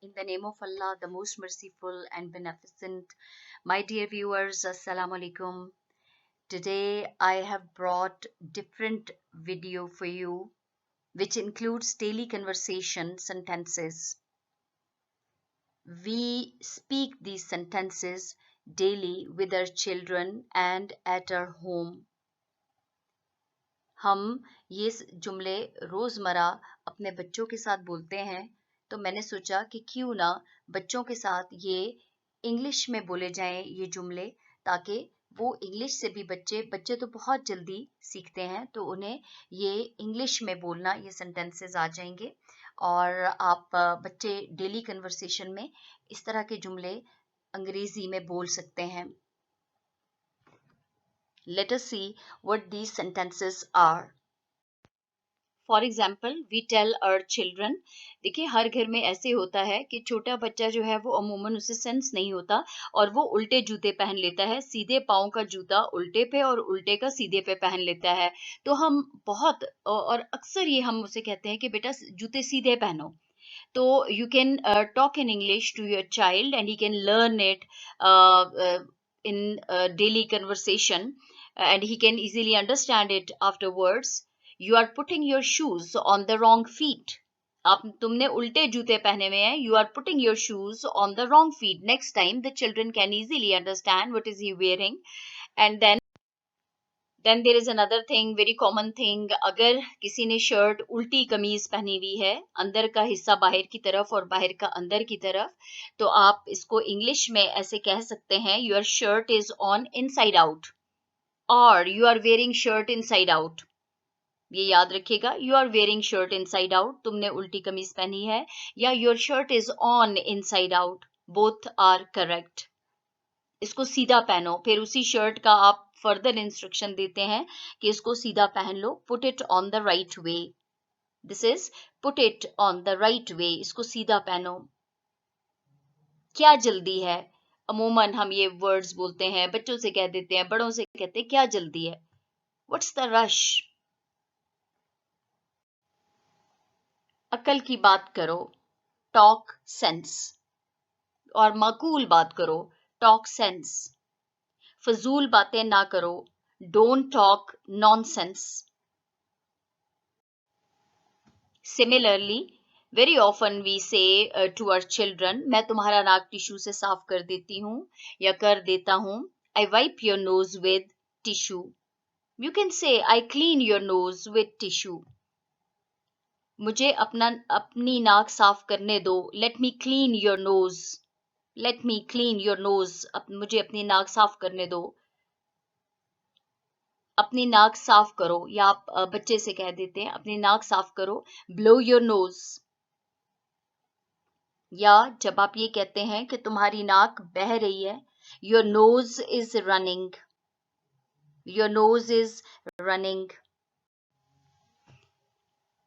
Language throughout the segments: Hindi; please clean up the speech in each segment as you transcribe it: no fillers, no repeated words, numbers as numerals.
In the name of Allah, the most merciful and beneficent. My dear viewers, Assalamu alaikum. Today I have brought different video for you which includes daily conversation sentences. We speak these sentences daily with our children and at our home. हम ये जुमले रोज़मर्रा अपने बच्चों के साथ बोलते हैं, तो मैंने सोचा कि क्यों ना बच्चों के साथ ये इंग्लिश में बोले जाएं ये जुमले, ताकि वो इंग्लिश से भी बच्चे तो बहुत जल्दी सीखते हैं, तो उन्हें ये इंग्लिश में बोलना ये सेंटेंसेस आ जाएंगे और आप बच्चे डेली कन्वर्सेशन में इस तरह के जुमले अंग्रेजी में बोल सकते हैं. Let us see what these sentences are. For example we tell our children. देखिए हर घर में ऐसे होता है कि छोटा बच्चा जो है वो अमूमन उसे सेंस नहीं होता और वो उल्टे जूते पहन लेता है, सीधे पाँव का जूता उल्टे पे और उल्टे का सीधे पे पहन लेता है. तो हम बहुत और अक्सर ये हम उसे कहते हैं कि बेटा जूते सीधे पहनो. तो you can talk in English to your child and he can learn it in daily conversation and he can easily understand it afterwards. You are putting your shoes on the wrong feet. आप तुमने उल्टे जूते पहने हुए हैं. You are putting your shoes on the wrong feet. Next time the children can easily understand what is he wearing. And then there is another thing, very common thing. अगर किसी ने शर्ट उल्टी कमीज पहनी हुई है, अंदर का हिस्सा बाहर की तरफ और बाहर का अंदर की तरफ, तो आप इसको इंग्लिश में ऐसे कह सकते हैं, your shirt is on inside out or you are wearing shirt inside out. ये याद रखिएगा, you are wearing shirt inside out, तुमने उल्टी कमीज पहनी है, या your shirt is on inside out. Both are correct. इसको सीधा पहनो. फिर उसी शर्ट का आप फर्दर इंस्ट्रक्शन देते हैं कि इसको सीधा पहन लो. Put it on the right way. This is put it on the right way. इसको सीधा पहनो. क्या जल्दी है. अमूमन हम ये वर्ड्स बोलते हैं, बच्चों से कह देते हैं, बड़ों से कहते हैं क्या जल्दी है. What's the rush. अकल की बात करो. Talk sense. और माकूल बात करो. Talk sense. फजूल बातें ना करो. Don't talk nonsense. Similarly, very often we say to our children, मैं तुम्हारा नाक टिश्यू से साफ कर देती हूँ या कर देता हूँ. I wipe your nose with tissue. You can say, I clean your nose with tissue. मुझे अपनी नाक साफ करने दो. Let me clean your nose. Let me clean your nose. मुझे अपनी नाक साफ करने दो. अपनी नाक साफ करो, या आप बच्चे से कह देते हैं अपनी नाक साफ करो. Blow your nose. या जब आप ये कहते हैं कि तुम्हारी नाक बह रही है, your nose is running. Your nose is running.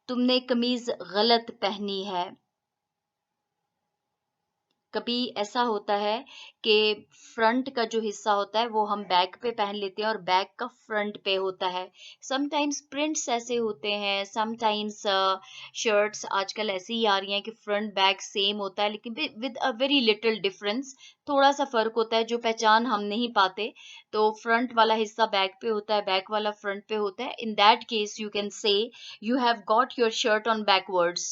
तुमने कमीज गलत पहनी है. कभी ऐसा होता है कि फ्रंट का जो हिस्सा होता है वो हम बैक पे पहन लेते हैं और बैक का फ्रंट पे होता है. समटाइम्स प्रिंट्स ऐसे होते हैं, समटाइम्स शर्ट्स आजकल ऐसी ही आ रही हैं कि फ्रंट बैक सेम होता है, लेकिन with a very little difference. थोड़ा सा फर्क होता है जो पहचान हम नहीं पाते. तो फ्रंट वाला हिस्सा बैक पे होता है, बैक वाला फ्रंट पे होता है. In that case you can say you have got your shirt on backwards.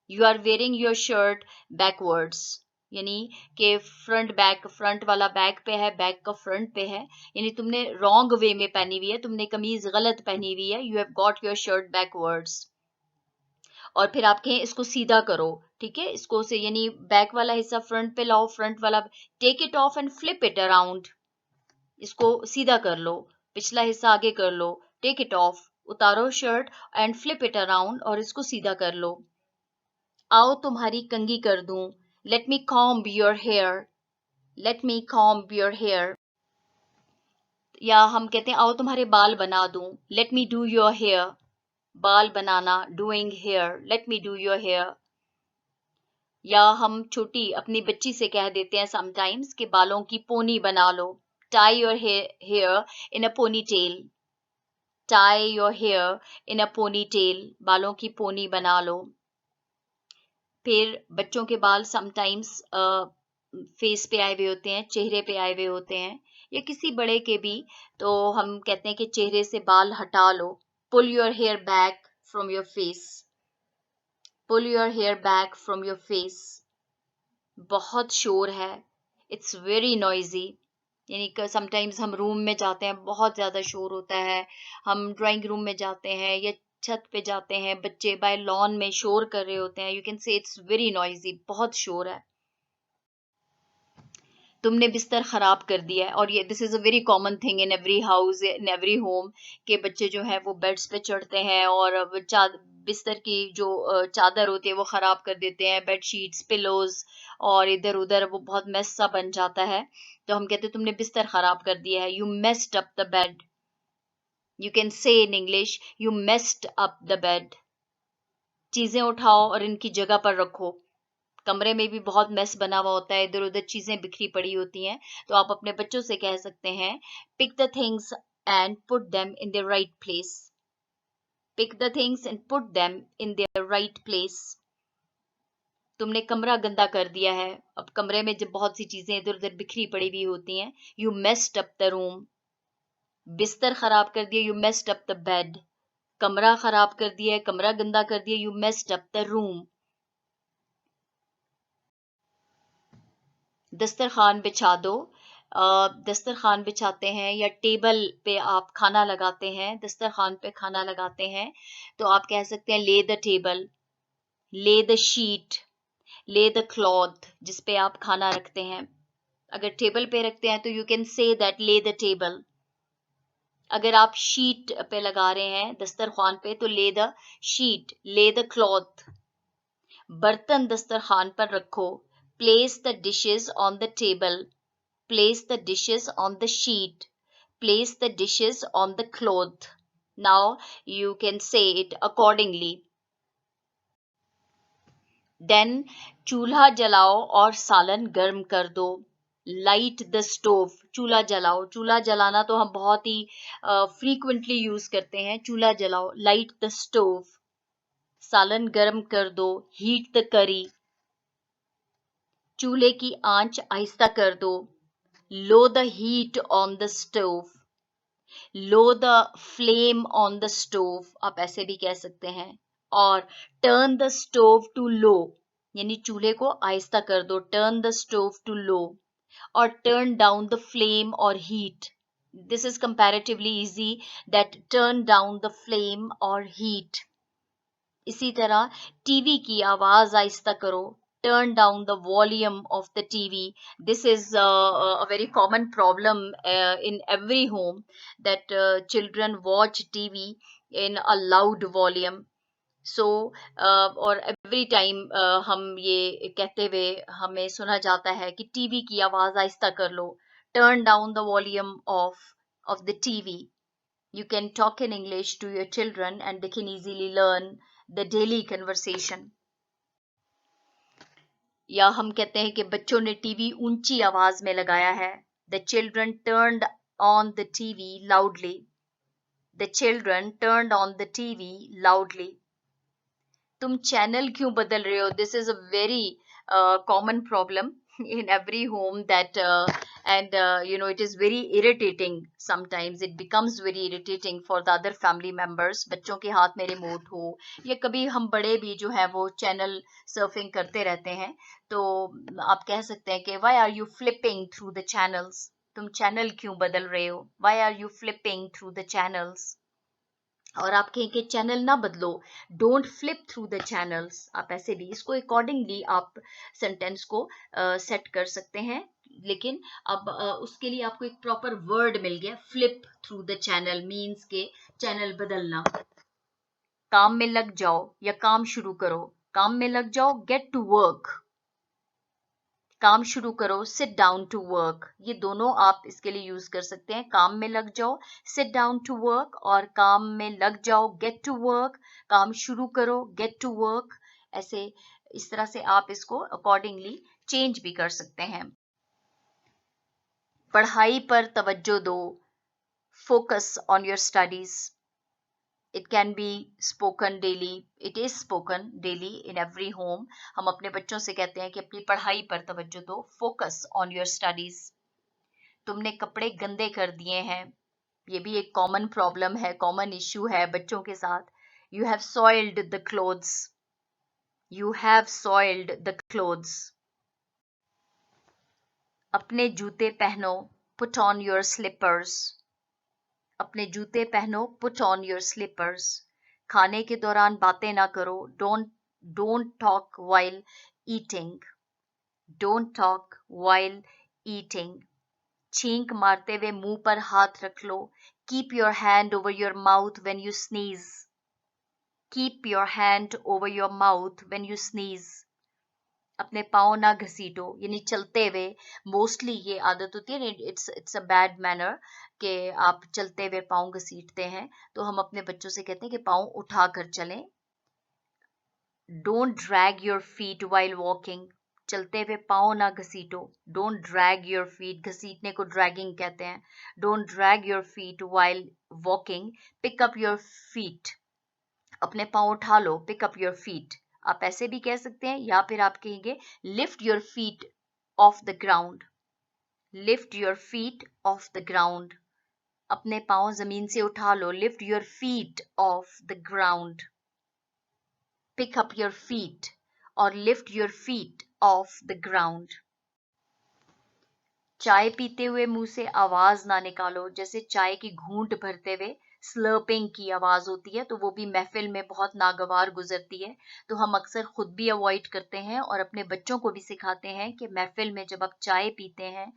You are wearing your shirt backwards. यानी कि फ्रंट वाला बैक पे है, बैक का फ्रंट पे है, यानी तुमने रॉन्ग वे में पहनी हुई है, तुमने कमीज गलत पहनी हुई है. You have got your shirt backwards. और फिर आप कहें इसको सीधा करो. ठीक है, इसको से यानी बैक वाला हिस्सा फ्रंट पे लाओ, फ्रंट वाला take it off and flip it around. इसको सीधा कर लो, पिछला हिस्सा आगे कर लो. टेक इट ऑफ, उतारो shirt and flip it around, और इसको सीधा कर लो. आओ तुम्हारी कंघी कर दूं. Let me comb your hair. Let me comb your hair. या हम कहते हैं आओ तुम्हारे बाल बना दूं. Let me do your hair. बाल बनाना, doing hair. Let me do your hair. या हम छोटी अपनी बच्ची से कह देते हैं sometimes कि बालों की पोनी बना लो. Tie your hair in a ponytail. Tie your hair in a ponytail. बालों की पोनी बना लो. फिर बच्चों के बाल समटाइम्स फेस पे आए हुए होते हैं, चेहरे पे आए हुए होते हैं, या किसी बड़े के भी, तो हम कहते हैं कि चेहरे से बाल हटा लो. Pull your hair back from your face. Pull your hair back from your face. बहुत शोर है. It's very noisy. यानी कि समटाइम्स हम रूम में जाते हैं, बहुत ज़्यादा शोर होता है. हम ड्राइंग रूम में जाते हैं या छत पे जाते हैं, बच्चे बाय लॉन में शोर कर रहे होते हैं. यू कैन से इट्स वेरी नॉइजी. बहुत शोर है. तुमने बिस्तर खराब कर दिया है. और ये this is a very common thing in every house, in every home, के बच्चे जो है वो बेड्स पे चढ़ते हैं और बिस्तर की जो चादर होती है वो खराब कर देते हैं, बेड शीट्स, पिलोज, और इधर उधर वो बहुत मेस सा बन जाता है. तो हम कहते हैं तुमने बिस्तर खराब कर दिया है. You messed up the bed. You can से in English, you messed up the bed. चीजें उठाओ और इनकी जगह पर रखो. कमरे में भी बहुत मेस बना हुआ होता है, इधर उधर चीजें बिखरी पड़ी होती हैं. तो आप अपने बच्चों से कह सकते हैं, pick the things and put them in the right place. Pick the things and put them in their right place. तुमने कमरा गंदा कर दिया है. अब कमरे में जब बहुत सी चीजें इधर उधर बिखरी पड़ी हुई होती हैं, you messed up the room. बिस्तर खराब कर दिया, you messed up the bed. कमरा खराब कर दिया, कमरा गंदा कर दिया, you messed up the room. दस्तरखान बिछा दो. दस्तरखान बिछाते हैं या टेबल पे आप खाना लगाते हैं, दस्तरखान पे खाना लगाते हैं, तो आप कह सकते हैं ले द टेबल, ले द शीट, ले द क्लॉथ जिस पे आप खाना रखते हैं. अगर टेबल पे रखते हैं तो यू कैन से दैट ले द टेबल. अगर आप शीट पे लगा रहे हैं दस्तरखान पे तो ले द शीट, ले द क्लॉथ. बर्तन दस्तरखान पर रखो. Place the dishes on the table. Place the dishes on the sheet. Place the dishes on the cloth. Now you can say it accordingly. Then चूल्हा जलाओ और सालन गर्म कर दो. Light the stove. चूल्हा जलाओ. चूल्हा जलाना तो हम बहुत ही frequently यूज करते हैं. चूल्हा जलाओ. Light the stove. सालन गर्म कर दो. Heat the curry. चूल्हे की आंच आहिस्ता कर दो. Low the heat on the stove. Low the flame on the stove. आप ऐसे भी कह सकते हैं. और turn the stove to low. यानी चूल्हे को आहिस्ता कर दो. Turn the stove to low. और turn down the flame or heat. This is comparatively easy, that turn down the flame or heat. इसी तरह टीवी की आवाज आहिस्ता करो. Turn down the volume of the TV. This is a very common problem in every home, that children watch TV in a loud volume. So और every time हम ये कहते हुए हमें सुना जाता है कि टीवी की आवाज आहिस्ता कर लो. Turn down the volume of the TV. You can talk in English to your children and they can easily learn the daily conversation. या हम कहते हैं कि बच्चों ने टीवी ऊंची आवाज में लगाया है. The children turned on the TV loudly. The children turned on the TV loudly. तुम चैनल क्यों बदल रहे हो? This is a very common problem in every home, that and you know, it is very irritating. Sometimes it becomes very irritating for the other family members. बच्चों के हाथ में रिमोट हो, या कभी हम बड़े भी जो है वो चैनल सर्फिंग करते रहते हैं, तो आप कह सकते हैं कि why are you flipping through the channels? तुम चैनल क्यों बदल रहे हो? Why are you flipping through the channels? और आप कहें कि चैनल ना बदलो, don't flip through the channels. आप ऐसे भी इसको अकॉर्डिंगली आप सेंटेंस को सेट कर सकते हैं. लेकिन अब उसके लिए आपको एक प्रॉपर वर्ड मिल गया. Flip through the channel means के चैनल बदलना. काम में लग जाओ या काम शुरू करो. काम में लग जाओ, गेट टू वर्क. काम शुरू करो, सिट डाउन टू वर्क. ये दोनों आप इसके लिए यूज कर सकते हैं. काम में लग जाओ, सिट डाउन टू वर्क, और काम में लग जाओ, गेट टू वर्क. काम शुरू करो, गेट टू वर्क. ऐसे इस तरह से आप इसको अकॉर्डिंगली चेंज भी कर सकते हैं. पढ़ाई पर तवज्जो दो. Focus on your studies. It can be spoken daily. It is spoken daily in every home. हम अपने बच्चों से कहते हैं कि अपनी पढ़ाई पर तवज्जो दो. Focus on your studies. तुमने कपड़े गंदे कर दिए हैं. ये भी एक कॉमन प्रॉब्लम है, कॉमन इश्यू है बच्चों के साथ. You have soiled the clothes. You have soiled the clothes. अपने जूते पहनो. Put on your slippers. अपने जूते पहनो. Put on your slippers. खाने के दौरान बातें ना करो. Don't talk while eating. Don't talk while eating. छींक मारते हुए मुंह पर हाथ रख लो. Keep your hand over your mouth when you sneeze. Keep your hand over your mouth when you sneeze. अपने पाँव ना घसीटो, यानी चलते हुए. मोस्टली ये आदत होती है ना, इट्स अ बैड मैनर कि आप चलते हुए पाँव घसीटते हैं. तो हम अपने बच्चों से कहते हैं कि पाँव उठा कर चलें. Don't drag your feet while walking. चलते हुए पाँव ना घसीटो. Don't drag your feet. घसीटने को ड्रैगिंग कहते हैं. Don't drag your feet while walking. Pick up your feet. अपने पाँव उठा लो. Pick up your feet. आप ऐसे भी कह सकते हैं, या फिर आप कहेंगे lift your feet off the ground. Lift your feet off the ground. अपने पाँव जमीन से उठा लो. Lift your feet off the ground. Pick up your feet और lift your feet off the ground. चाय पीते हुए मुंह से आवाज ना निकालो. जैसे चाय की घूंट भरते हुए स्लर्पिंग की आवाज होती है, तो वो भी महफिल में बहुत नागवार गुजरती है. तो हम अक्सर खुद भी अवॉइड करते हैं और अपने बच्चों को भी सिखाते हैं कि महफिल में जब आप चाय पीते हैं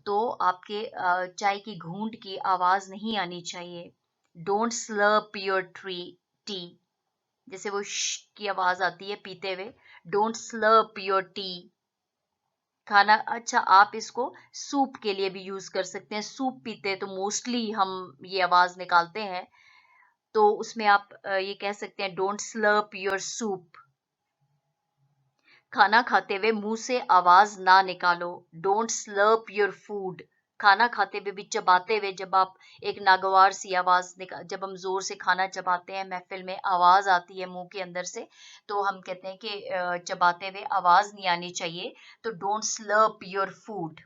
तो आपके चाय की घूंट की आवाज नहीं आनी चाहिए. Don't slurp your tea. जैसे वो श की आवाज आती है पीते हुए. Don't slurp your tea. खाना. अच्छा, आप इसको सूप के लिए भी यूज कर सकते हैं. सूप पीते हैं तो मोस्टली हम ये आवाज निकालते हैं, तो उसमें आप ये कह सकते हैं डोंट स्लर्प योर सूप. खाना खाते हुए मुंह से आवाज ना निकालो. Don't slurp your food. खाना खाते हुए भी चबाते हुए जब आप एक नागवार सी आवाज जब हम जोर से खाना चबाते हैं, महफिल में आवाज आती है मुंह के अंदर से, तो हम कहते हैं कि चबाते हुए आवाज नहीं आनी चाहिए. तो डोंट स्लर्प योर फूड.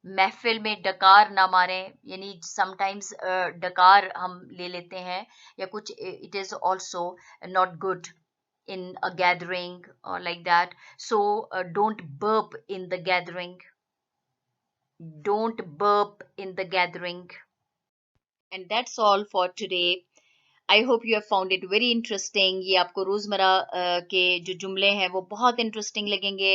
महफिल में डकार ना मारें, यानी समटाइम्स डकार हम ले लेते हैं या कुछ. It is also not good in a gathering or like that. So don't burp in the gathering. Don't burp in the gathering. And that's all for today. I hope you have found it very interesting. ये आपको रोजमर्रा के जो जुमले हैं वो बहुत इंटरेस्टिंग लगेंगे.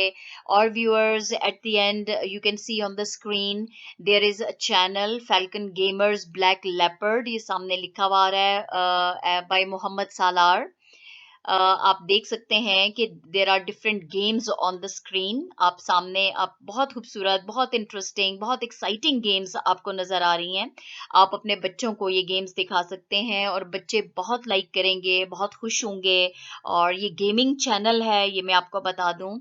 और viewers, at the end you can see on the screen there is a channel Falcon Gamers Black Leopard. ये सामने लिखा हुआ आ रहा है by मोहम्मद सालार. आप देख सकते हैं कि there are different games on the screen. आप सामने आप बहुत खूबसूरत, बहुत इंटरेस्टिंग, बहुत एक्साइटिंग गेम्स आपको नजर आ रही हैं. आप अपने बच्चों को ये गेम्स दिखा सकते हैं और बच्चे बहुत लाइक करेंगे, बहुत खुश होंगे. और ये गेमिंग चैनल है, ये मैं आपको बता दूं.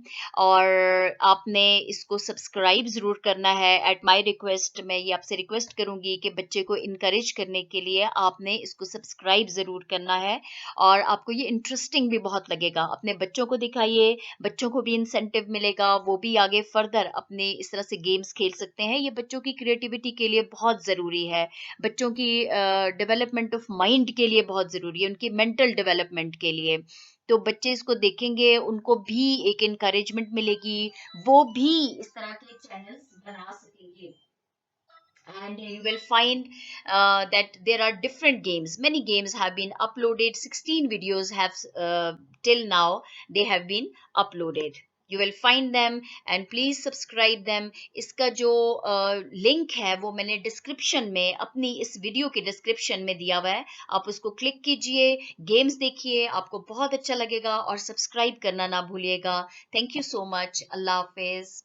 और आपने इसको सब्सक्राइब जरूर करना है. एट माय रिक्वेस्ट, मैं ये आपसे रिक्वेस्ट करूंगी कि बच्चे को इनकरेज करने के लिए आपने इसको सब्सक्राइब जरूर करना है. और आपको ये इंटरेस्टिंग भी बहुत लगेगा. अपने बच्चों को दिखाइए, बच्चों को भी इंसेंटिव मिलेगा, वो भी आगे फर्दर अपने इस तरह से गेम्स खेल सकते हैं. ये बच्चों की क्रिएटिविटी के लिए बहुत जरूरी है, बच्चों की डेवलपमेंट ऑफ माइंड के लिए बहुत जरूरी है, उनकी मेंटल डेवलपमेंट के लिए. तो बच्चे इसको देखेंगे, उनको भी एक इनकरेजमेंट मिलेगी, वो भी इस तरह के चैनल्स बना सकेंगे. And you will find that there are different games. Many games have been uploaded. 16 videos have till now they have been uploaded. You will find them and please subscribe them. इसका जो लिंक है वो मैंने डिस्क्रिप्शन में, अपनी इस वीडियो के डिस्क्रिप्शन में दिया हुआ है. आप उसको क्लिक कीजिए, गेम्स देखिए, आपको बहुत अच्छा लगेगा और सब्सक्राइब करना ना भूलिएगा. Thank you so much. Allah Hafiz.